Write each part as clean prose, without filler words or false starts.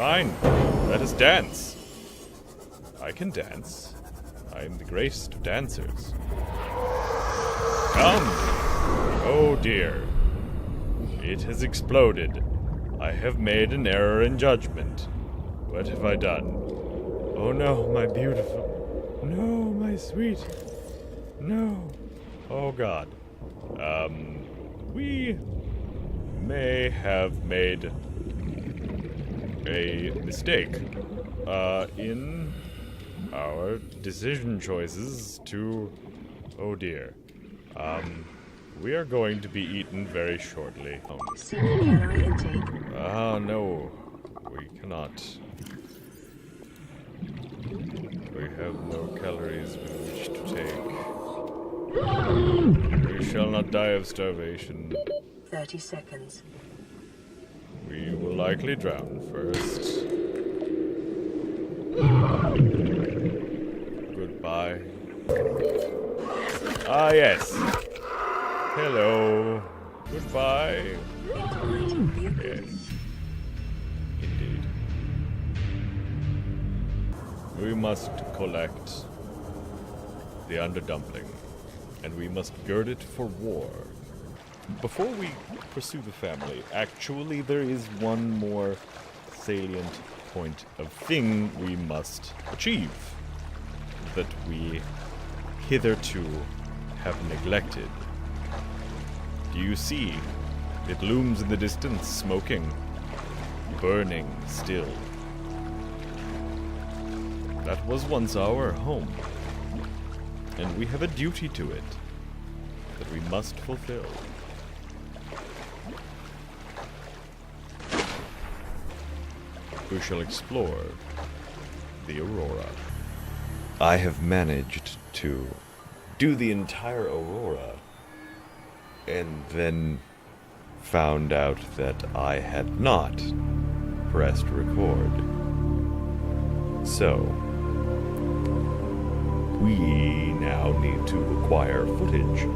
Fine. Let us dance. I can dance. I am the greatest of dancers. Come! Oh dear. It has exploded. I have made an error in judgment. What have I done? Oh no, my beautiful. No, my sweet. No. Oh god. We may have made a mistake in our decision choices to... Oh dear. We are going to be eaten very shortly. Ah, no. We cannot. We have no calories with which to take. We shall not die of starvation. 30 seconds. We will likely drown first. Goodbye. Ah, yes. Hello. Goodbye. Yes. Indeed. We must collect the underdumpling, and we must gird it for war. Before we pursue the family, actually there is one more salient point of thing we must achieve that we hitherto have neglected. Do you see? It looms in the distance, smoking, burning still. That was once our home, and we have a duty to it that we must fulfill. We shall explore the Aurora. I have managed to do the entire Aurora, and then found out that I had not pressed record. So, we now need to acquire footage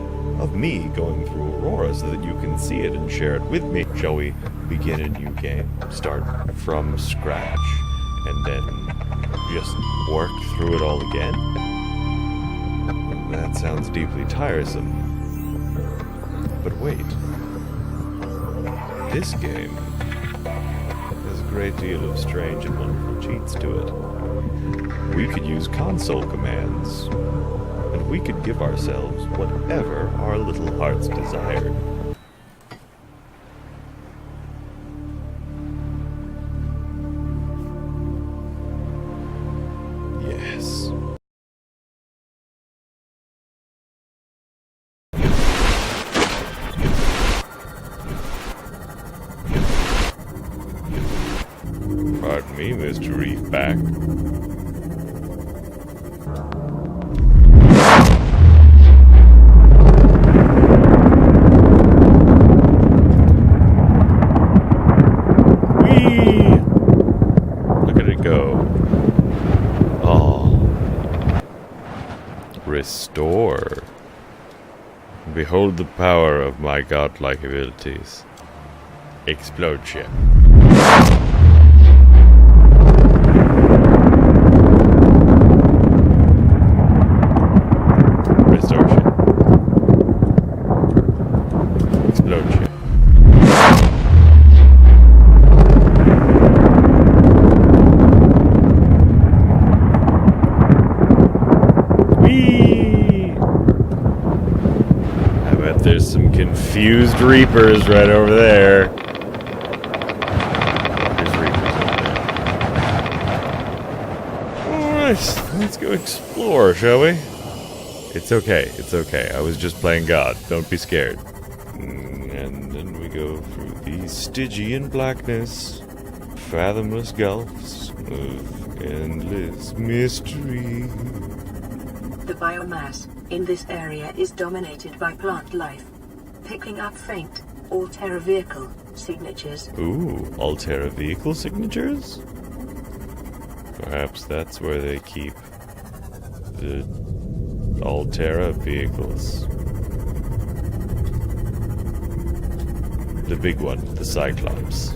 of me going through Aurora so that you can see it and share it with me. Shall we begin a new game? Start from scratch and then just work through it all again? That sounds deeply tiresome. But wait. This game has a great deal of strange and wonderful cheats to it. We could use console commands, and we could give ourselves whatever our little hearts desired. Yes. Pardon me, Mr. Reefback. Restore. Behold the power of my godlike abilities. Explode ship. Restore ship. Explode ship. There's some confused reapers right over there. There's reapers over there. Alright, let's go explore, shall we? It's okay, it's okay. I was just playing God. Don't be scared. And then we go through the Stygian blackness, fathomless gulfs of endless mystery. The biomass in this area is dominated by plant life, picking up faint Altera vehicle signatures. Ooh, Altera vehicle signatures? Perhaps that's where they keep the Altera vehicles. The big one, the Cyclops.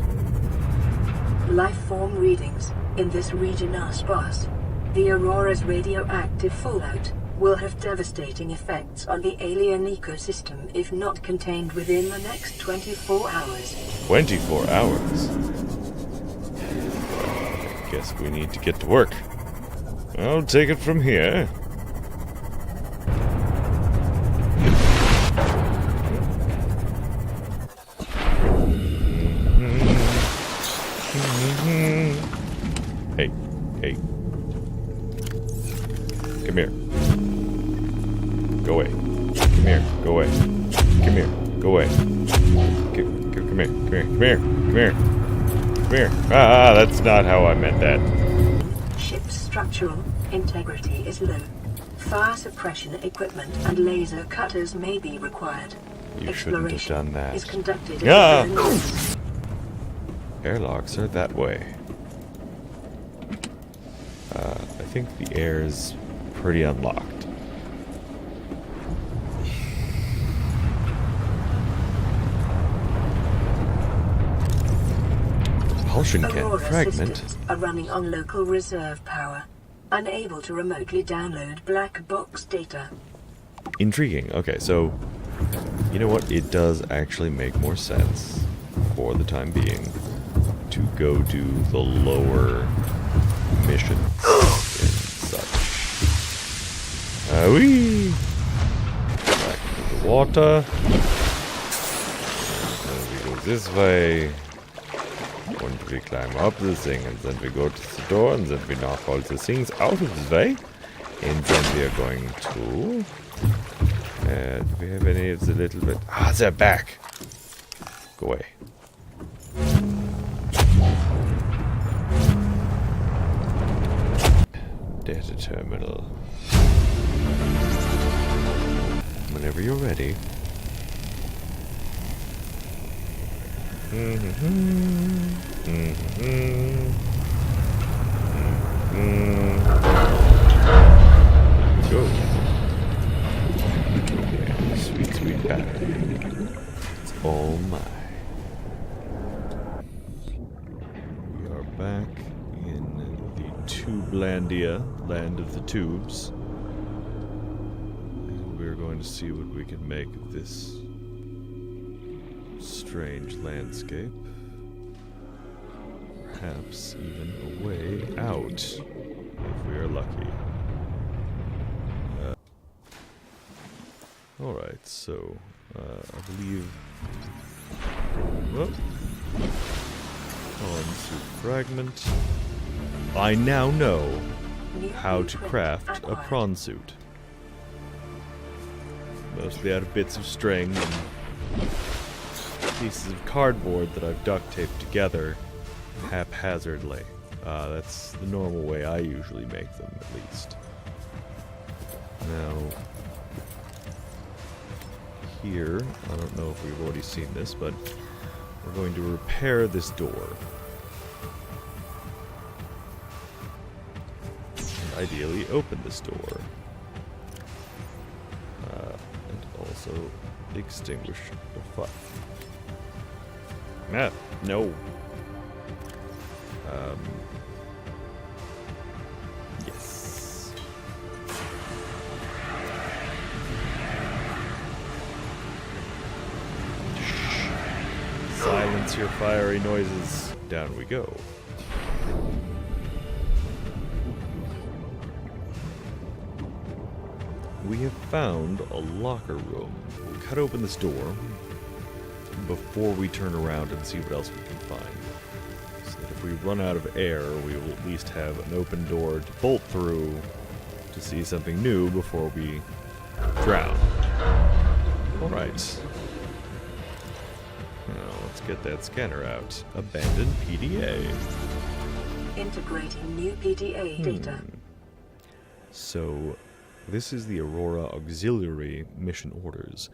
Life form readings in this region are sparse. The Aurora's radioactive fallout will have devastating effects on the alien ecosystem if not contained within the next 24 hours. 24 hours? I guess we need to get to work. I'll take it from here. Hey, hey. Come here. Go away. Come here. Go away. Come here. Go away. Come here. Come here. Come here. Come here. Come here. Ah, that's not how I meant that. Ship's structural integrity is low. Fire suppression equipment and laser cutters may be required. You shouldn't have done that. Is conducted Ah! in the Airlocks are that way. I think the air is pretty unlocked. Propulsion can Aurora fragment. systems are running on local reserve power, unable to remotely download black box data. Intriguing. Okay, so you know what? It does actually make more sense for the time being to go do the lower missions and such. Wee! Back into the water. Then we go this way. And we climb up the thing, and then we go to the door, and then we knock all the things out of the way. And then we are going to... do we have any of the little bit... Ah, they're back! Go away. Data terminal. Whenever you're ready. Go. Yeah, sweet, sweet battery. It's all mine. We are back in the Tubelandia, land of the tubes. And we're going to see what we can make of this strange landscape. Perhaps even a way out, if we are lucky. Alright, so, I believe... Oh. Onto fragment. I now know how to craft a prawn suit. Mostly out of bits of string and pieces of cardboard that I've duct taped together haphazardly. That's the normal way I usually make them, at least. Now, here, I don't know if we've already seen this, but we're going to repair this door. And ideally open this door. And also extinguish the fire. Ah, no. Yes. Silence your fiery noises. Down we go. We have found a locker room. We'll cut open this door before we turn around and see what else we can find. So that if we run out of air, we will at least have an open door to bolt through to see something new before we drown. Alright. Now, let's get that scanner out. Abandoned PDA. Integrating new PDA data. So, this is the Aurora Auxiliary mission orders.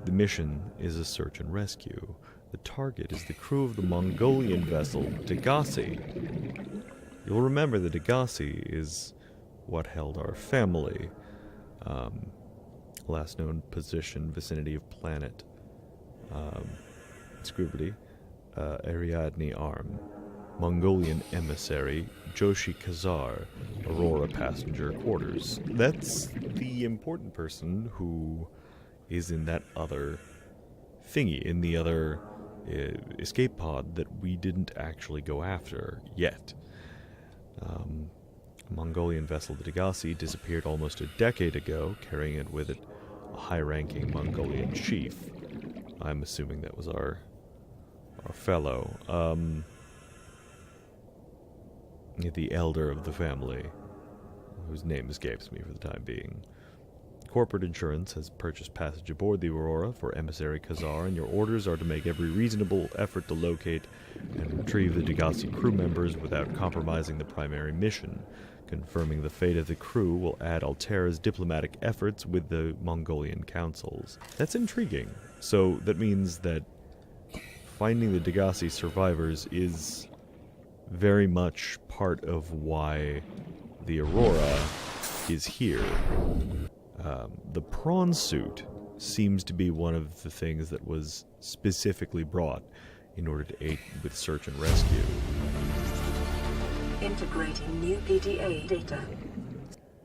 The mission is a search and rescue. The target is the crew of the Mongolian vessel Degassi. You'll remember that Degassi is what held our family. Last known position, vicinity of planet Scribbly, Ariadne Arm. Mongolian emissary Joshi Kazar, Aurora passenger quarters. That's the important person who is in that other thingy, in the other escape pod that we didn't actually go after yet. Mongolian vessel the Degasi disappeared almost a decade ago, carrying with it a high-ranking Mongolian chief. I'm assuming that was our fellow. The elder of the family, whose name escapes me for the time being. Corporate insurance has purchased passage aboard the Aurora for emissary Kazar, and your orders are to make every reasonable effort to locate and retrieve the Degasi crew members without compromising the primary mission. Confirming the fate of the crew will add Altera's diplomatic efforts with the Mongolian councils. That's intriguing. So that means that finding the Degasi survivors is very much part of why the Aurora is here. The prawn suit seems to be one of the things that was specifically brought in order to aid with search and rescue. Integrating new PDA data.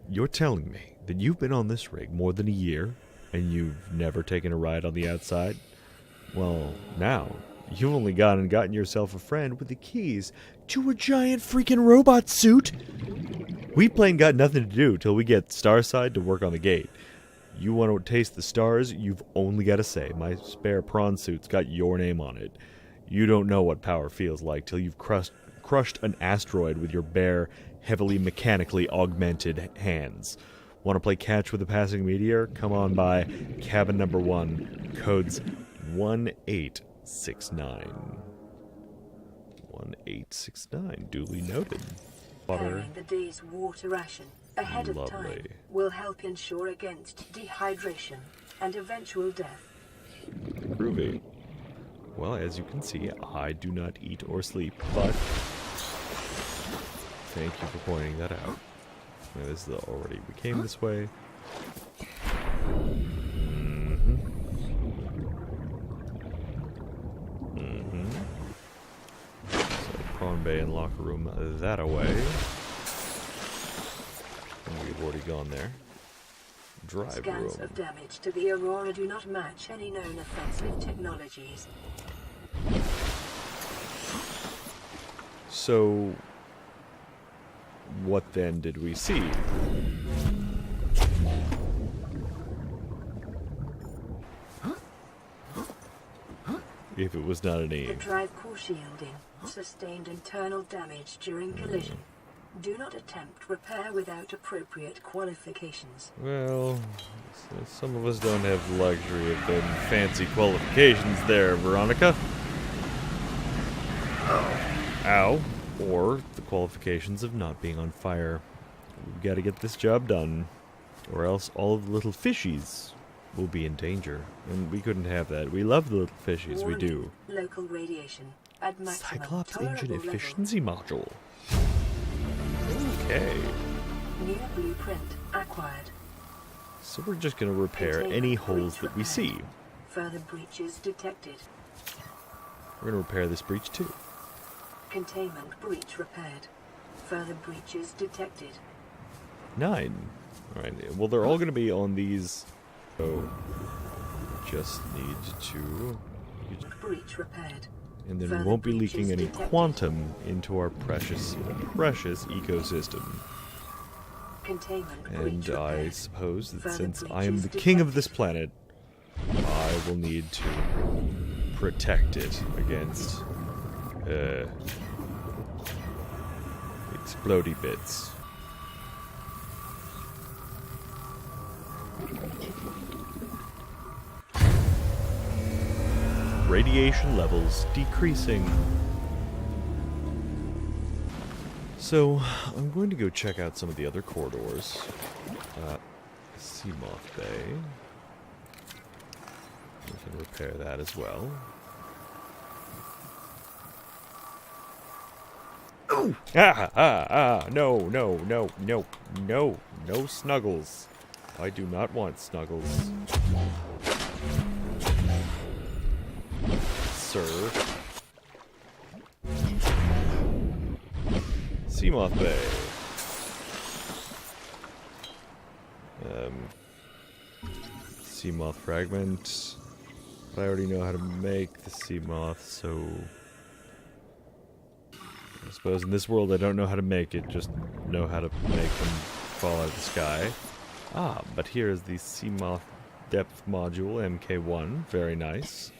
You're telling me that you've been on this rig more than a year and you've never taken a ride on the outside? Well, now you've only gone and gotten yourself a friend with the keys to a giant freaking robot suit. We plain got nothing to do till we get Starside to work on the gate. You want to taste the stars, you've only got to say, my spare prawn suit's got your name on it. You don't know what power feels like till you've crushed an asteroid with your bare, heavily mechanically augmented hands. Want to play catch with a passing meteor? Come on by cabin number 1, codes 1869. 1869, duly noted. Preparing the day's water ration ahead of time will help ensure against dehydration and eventual death. Groovy. Well, as you can see, I do not eat or sleep, but thank you for pointing that out. Now, this is already, we came this way. So, prawn bay and locker room that away. And we've already gone there. Drive Scans room. of damage to the Aurora do not match any known offensive technologies. So, what then did we see? If it was not an The aim. drive core shielding sustained internal damage during collision. Do not attempt repair without appropriate qualifications. Well, some of us don't have the luxury of them fancy qualifications there, Veronica. Ow. Or the qualifications of not being on fire. We've got to get this job done, or else all of the little fishies will be in danger. And we couldn't have that. We love the little fishies, we do. Local radiation at maximum Cyclops tolerable engine level. efficiency module. Okay. New blueprint acquired. So we're just going to repair Containment any breach holes that we repaired. see. Further breaches detected. We're going to repair this breach too. Containment breach repaired. Further breaches detected. 9. Alright, well they're all going to be on these. So, just need to... Breach repaired. And then we Further won't be breaches leaking any detected. quantum into our precious, precious ecosystem. Containment breach And I repaired. suppose that Further since I am the breaches king of this detected. planet, I will need to protect it against explodey bits. Radiation levels decreasing. So, I'm going to go check out some of the other corridors. Seamoth Bay. We can repair that as well. Oh! No snuggles. I do not want snuggles. Sir. Seamoth Bay. Seamoth fragment. But I already know how to make the Seamoth, so... I suppose in this world I don't know how to make it, just know how to make them fall out of the sky. Ah, but here is the Seamoth depth module, MK1. Very nice.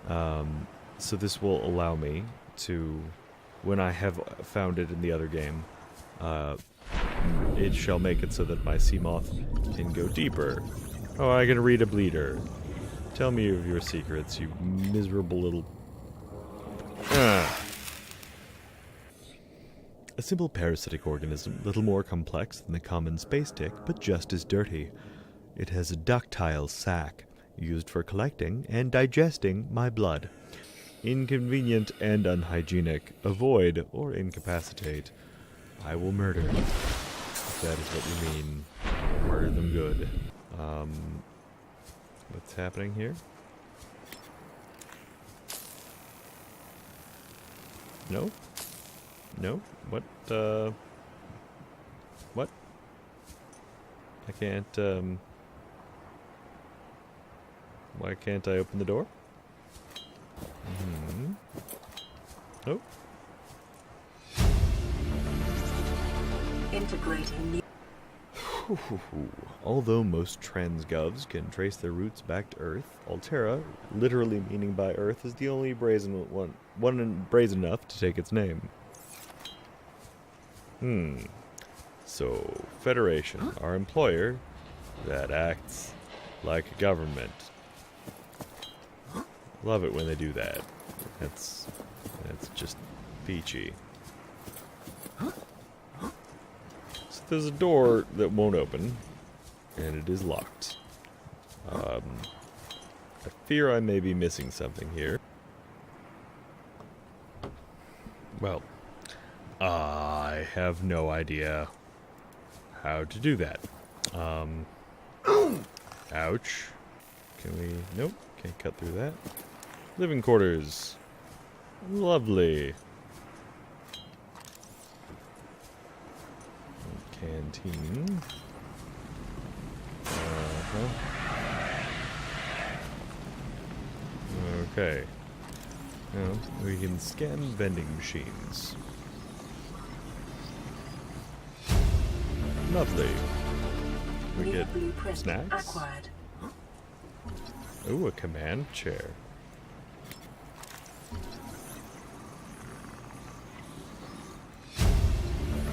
So this will allow me to, when I have found it in the other game, it shall make it so that my Seamoth can go deeper. Oh, I can read a bleeder. Tell me of your secrets, you miserable little... A simple parasitic organism, little more complex than the common space tick, but just as dirty. It has a ductile sac, used for collecting and digesting my blood. Inconvenient and unhygienic. Avoid or incapacitate. I will murder. If that is what you mean. Murder them good. What's happening here? No? No? What, What? I can't, Why can't I open the door? Oh. Integrating new... Although most transgovs can trace their roots back to Earth, Altera, literally meaning by Earth, is the only brazen one brazen enough to take its name. So, Federation, our employer, that acts like a government. Love it when they do that. That's just peachy. So there's a door that won't open, and it is locked. I fear I may be missing something here. Well, I have no idea how to do that. Ouch. Can we... Nope, can't cut through that. Living quarters. Lovely. Canteen. Okay. Well, we can scan vending machines. Lovely. We get snacks. Acquired. Ooh, a command chair.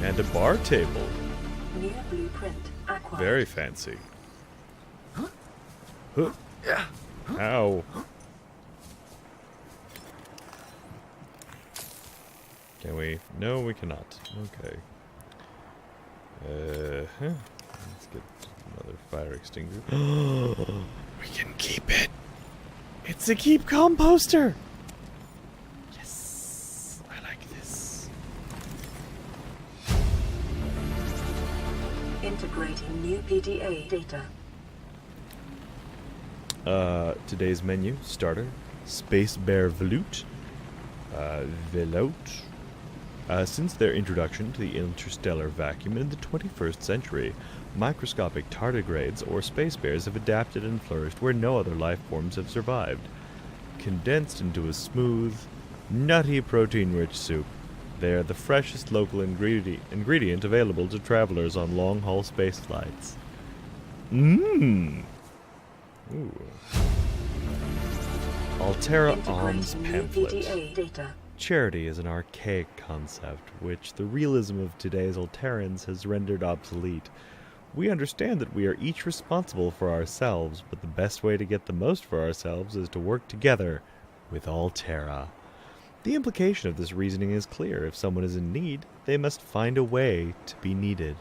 And a bar table. New blueprint acquired. Very fancy. Huh. Ow. Can we? No, we cannot. Okay. Let's get another fire extinguisher. We can keep it. It's a keep composter. Yes, I like this. Integrating new PDA data. Today's menu, starter, Space Bear Veloute. Veloute. Since their introduction to the interstellar vacuum in the 21st century, microscopic tardigrades or space bears have adapted and flourished where no other life forms have survived. Condensed into a smooth, nutty, protein-rich soup, they are the freshest local ingredient available to travelers on long-haul space flights. Mmm. Ooh. Altera Alms Pamphlet. Charity is an archaic concept, which the realism of today's Alterans has rendered obsolete. We understand that we are each responsible for ourselves, but the best way to get the most for ourselves is to work together with Altera. The implication of this reasoning is clear. If someone is in need, they must find a way to be needed.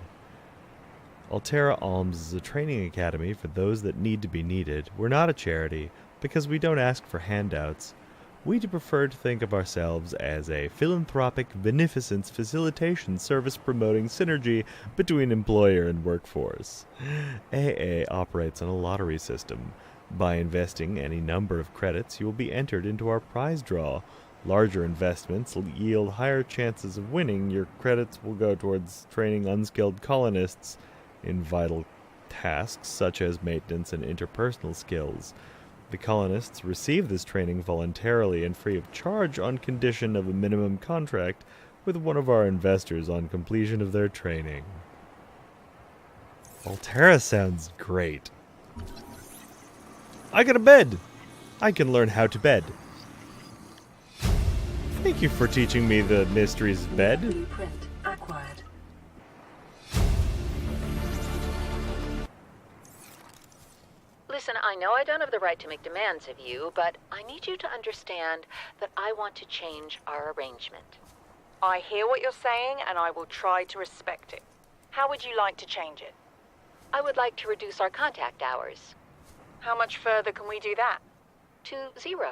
Altera Alms is a training academy for those that need to be needed. We're not a charity, because we don't ask for handouts. We prefer to think of ourselves as a philanthropic beneficence facilitation service promoting synergy between employer and workforce. AA operates on a lottery system. By investing any number of credits, you will be entered into our prize draw. Larger investments yield higher chances of winning. Your credits will go towards training unskilled colonists in vital tasks such as maintenance and interpersonal skills. The colonists receive this training voluntarily and free of charge on condition of a minimum contract with one of our investors on completion of their training. Altera sounds great. I got a bed! I can learn how to bed. Thank you for teaching me the mysteries of bed. Blueprint acquired. Listen, I know I don't have the right to make demands of you, but I need you to understand that I want to change our arrangement. I hear what you're saying, and I will try to respect it. How would you like to change it? I would like to reduce our contact hours. How much further can we do that? To 0.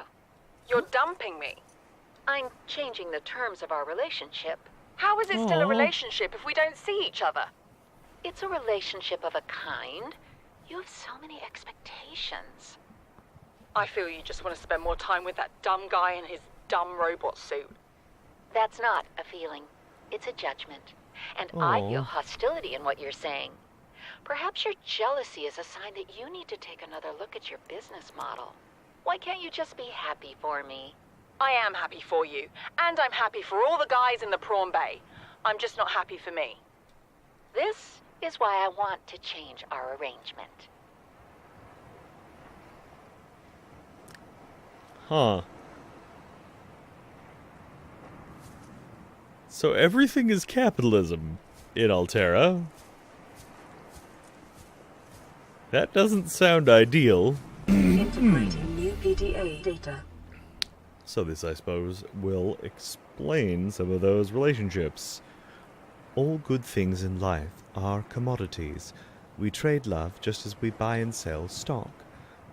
You're dumping me. I'm changing the terms of our relationship. How is it still a Aww. relationship if we don't see each other? It's a relationship of a kind. You have so many expectations. I feel you just want to spend more time with that dumb guy in his dumb robot suit. That's not a feeling. It's a judgment. And I feel Aw. hostility in what you're saying. Perhaps your jealousy is a sign that you need to take another look at your business model. Why can't you just be happy for me? I am happy for you, and I'm happy for all the guys in the prawn bay. I'm just not happy for me. This is why I want to change our arrangement. Huh. So everything is capitalism in Altera. That doesn't sound ideal. Integrating new PDA data. So this, I suppose, will explain some of those relationships. All good things in life are commodities. We trade love just as we buy and sell stock.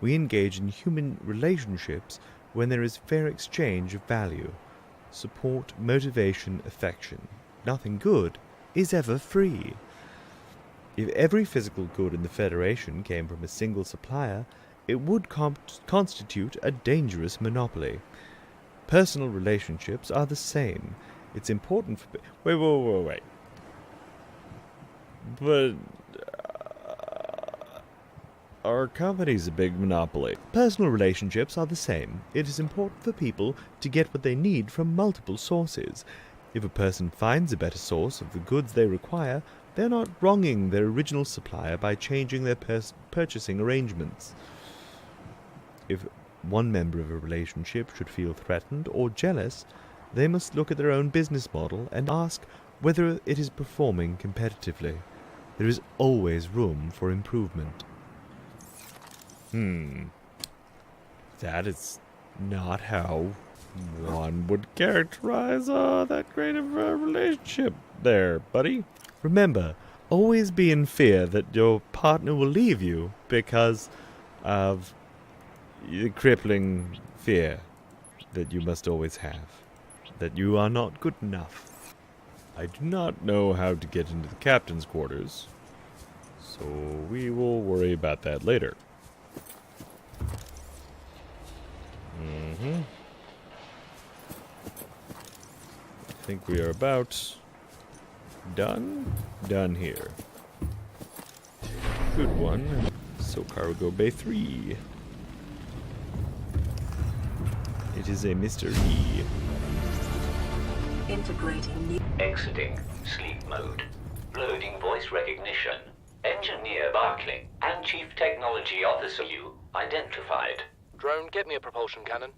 We engage in human relationships when there is fair exchange of value. Support, motivation, affection. Nothing good is ever free. If every physical good in the Federation came from a single supplier, it would constitute a dangerous monopoly. Personal relationships are the same. It's important for... Wait. But... our company's a big monopoly. Personal relationships are the same. It is important for people to get what they need from multiple sources. If a person finds a better source of the goods they require, they're not wronging their original supplier by changing their purchasing arrangements. If one member of a relationship should feel threatened or jealous, they must look at their own business model and ask whether it is performing competitively. There is always room for improvement. That is not how one would characterize that great of a relationship there, buddy. Remember, always be in fear that your partner will leave you because of the crippling fear that you must always have, that you are not good enough. I do not know how to get into the captain's quarters, so we will worry about that later. I think we are about done here. Good one. So cargo bay 3. It is a mystery. Integrating new... Exiting sleep mode. Loading voice recognition. Engineer Barclay and Chief Technology Officer you identified. Drone, get me a propulsion cannon.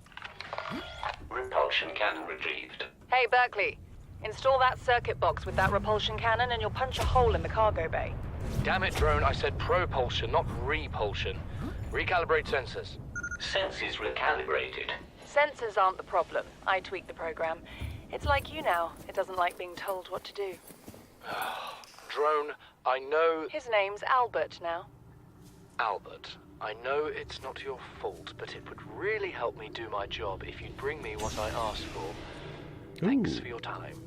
Repulsion cannon retrieved. Hey, Berkeley. Install that circuit box with that repulsion cannon and you'll punch a hole in the cargo bay. Damn it, Drone, I said propulsion, not repulsion. Recalibrate sensors. Senses recalibrated. Sensors aren't the problem. I tweaked the program. It's like you now. It doesn't like being told what to do. Drone, I know... His name's Albert now. Albert, I know it's not your fault, but it would really help me do my job if you'd bring me what I asked for. Thanks Ooh. for your time.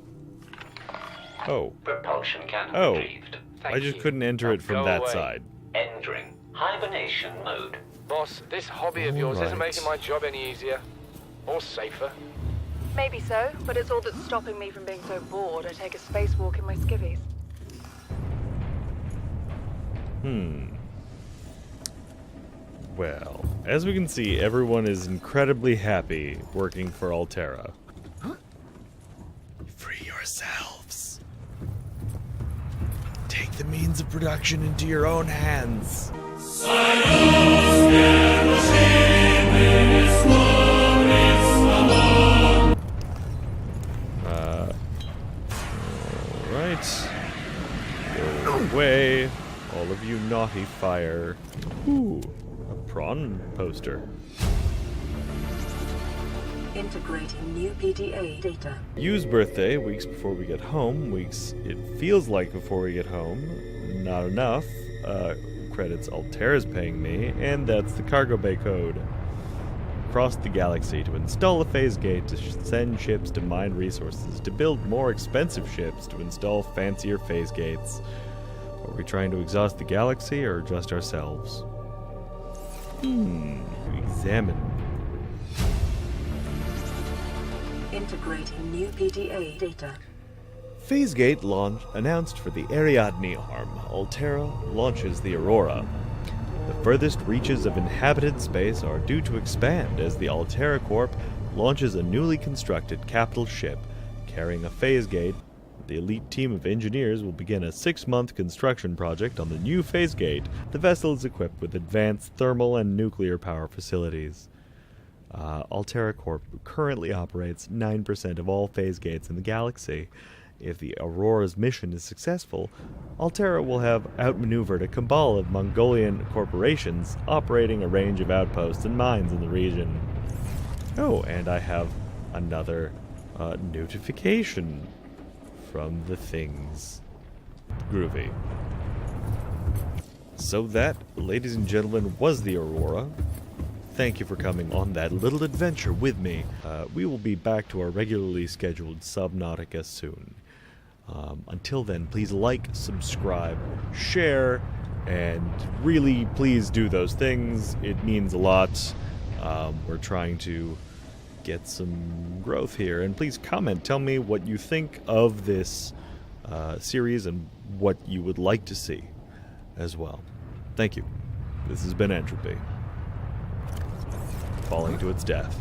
Oh. Propulsion cannon retrieved. Thank I just you. couldn't enter Now it from go that away. side. Entering hibernation mode. Boss, this hobby of yours isn't Alright. making my job any easier. Or safer. Maybe so, but it's all that's stopping me from being so bored I take a spacewalk in my skivvies. Well, as we can see, everyone is incredibly happy working for Altera. Free yourselves. Take the means of production into your own hands. Alright. Go away. All of you naughty fire. Ooh, a prawn poster. Integrating new PDA data. Use birthday, weeks before we get home. Weeks it feels like before we get home. Not enough. Credits Altera's paying me, and that's the cargo bay code. Across the galaxy to install a phase gate to send ships to mine resources, to build more expensive ships to install fancier phase gates. Are we trying to exhaust the galaxy or just ourselves? Examine. Integrating new PDA data. Phase gate launch announced for the Ariadne arm. Altera launches the Aurora. The furthest reaches of inhabited space are due to expand as the Altera Corp launches a newly constructed capital ship carrying a phase gate. The elite team of engineers will begin a 6-month construction project on the new phase gate. The vessel is equipped with advanced thermal and nuclear power facilities. Altera Corp currently operates 9% of all phase gates in the galaxy. If the Aurora's mission is successful, Altera will have outmaneuvered a cabal of Mongolian corporations operating a range of outposts and mines in the region. Oh, and I have another notification from the things. Groovy. So that, ladies and gentlemen, was the Aurora. Thank you for coming on that little adventure with me. We will be back to our regularly scheduled Subnautica soon. Until then, please like, subscribe, share, and really please do those things. It means a lot. We're trying to get some growth here. And please comment. Tell me what you think of this series and what you would like to see as well. Thank you. This has been Entropy. Falling to its death.